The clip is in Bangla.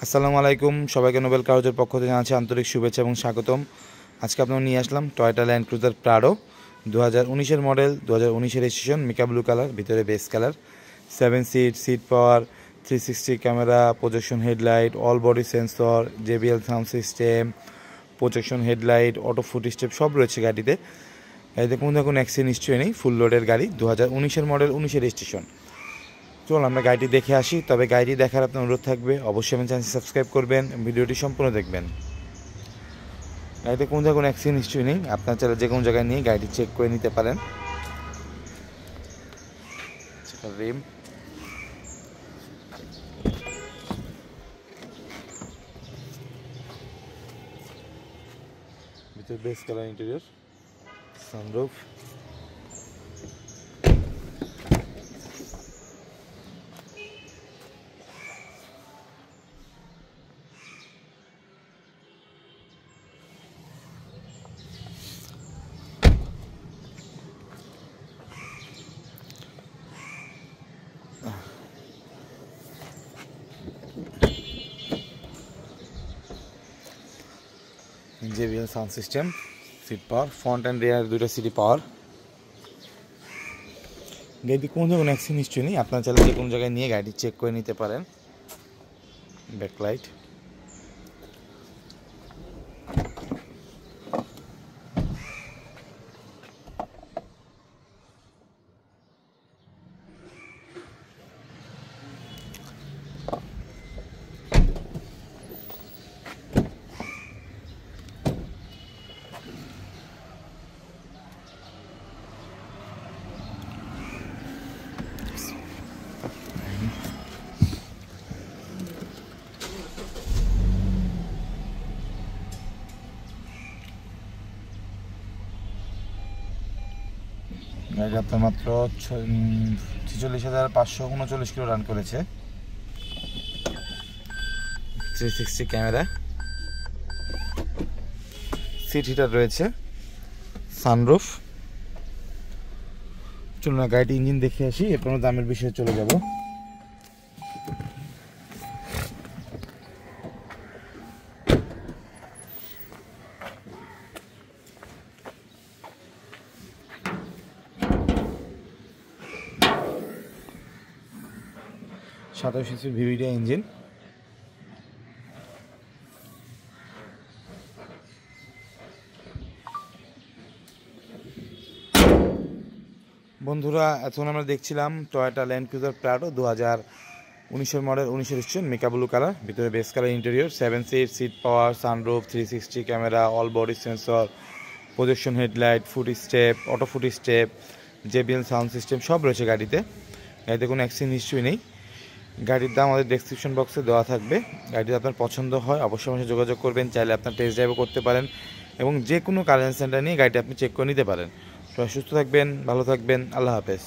আসসালামু আলাইকুম, সবাইকে নোবেল কারজের পক্ষ থেকে জানাচ্ছি আন্তরিক শুভেচ্ছা এবং স্বাগতম। আজকে আপনারা নিয়ে আসলাম টয়োটা ল্যান্ড ক্রুজার প্রাডো 2019-এর মডেল, 2019-এর রেজিস্ট্রেশন, মিকা ব্লু কালার, ভিতরে base colour, 7 seat power, 360 camera, projection headlight, all body sensor, JBL sound system, projection headlight, auto foot step সব রয়েছে গাড়িতে। গাড়িতে কোনো অ্যাক্সিডেন্ট নিশ্চয়ই নেই, ফুল লোডের গাড়ি, 2019-এর মডেল, 19-এর রেজিস্ট্রেশন। চলুন আমরা গাড়িটি দেখে আসি। তবে গাড়িটি দেখার আপনার অনুরোধ থাকবে, অবশ্যই আমার চ্যানেলটি সাবস্ক্রাইব করবেন, ভিডিওটি সম্পূর্ণ দেখবেন। গাড়িতে কোনো অ্যাক্সিডেন্ট নিশ্চয়ই নেই, আপনার চাইলে যে কোনো জায়গায় নিয়ে গাড়িটি চেক করে নিতে পারেন। রিম, ভিতরে base colour interior, sunroof, JBL sound system, seat power, front and rear দুটো সিটি পাওয়ার। গাড়িতে কোনো অ্যাক্সিডেন্ট নিশ্চয়ই নেই, আপনার চাইলে যে কোনো জায়গায় নিয়ে গাড়িটি চেক করে নিতে পারেন। ব্যাকলাইট, গাড়িটা আপনার মাত্র 46,539 কিলো রান করেছে। 360 ক্যামেরা, সিট হিটার রয়েছে, সানরুফ। চলুন না গাড়িটি ইঞ্জিন দেখে আসি, এরপর দামের বিষয়ে চলে যাব। সাতাশি ভিভিডিয়া ইঞ্জিন। বন্ধুরা, এখন আমরা দেখছিলাম টয়োটা ল্যান্ড ক্রুজার প্রাডো 2019-এর মডেল, 19-এর রেজিস্ট্রেশন, মিকা ব্লু কালার, ভিতরে base colour interior, 7 seat power, sunroof, 360 camera, all body sensor, projection headlight, foot step, auto foot step, JBL sound system সব রয়েছে গাড়িতে। গাড়িতে কোনো অ্যাক্সিডেন্ট নিশ্চয়ই নেই। গাড়ির দাম আমাদের ডেসক্রিপশন বক্সে দেওয়া থাকবে। গাড়িটি আপনার পছন্দ হয় অবশ্যই আমার সাথে যোগাযোগ করবেন, চাইলে আপনার টেস্ট ড্রাইভও করতে পারেন এবং যে কোনো কারেন্ট সেন্টার নিয়ে গাড়িটি আপনি চেক করে নিতে পারেন। সবাই সুস্থ থাকবেন, ভালো থাকবেন, আল্লাহ হাফেজ।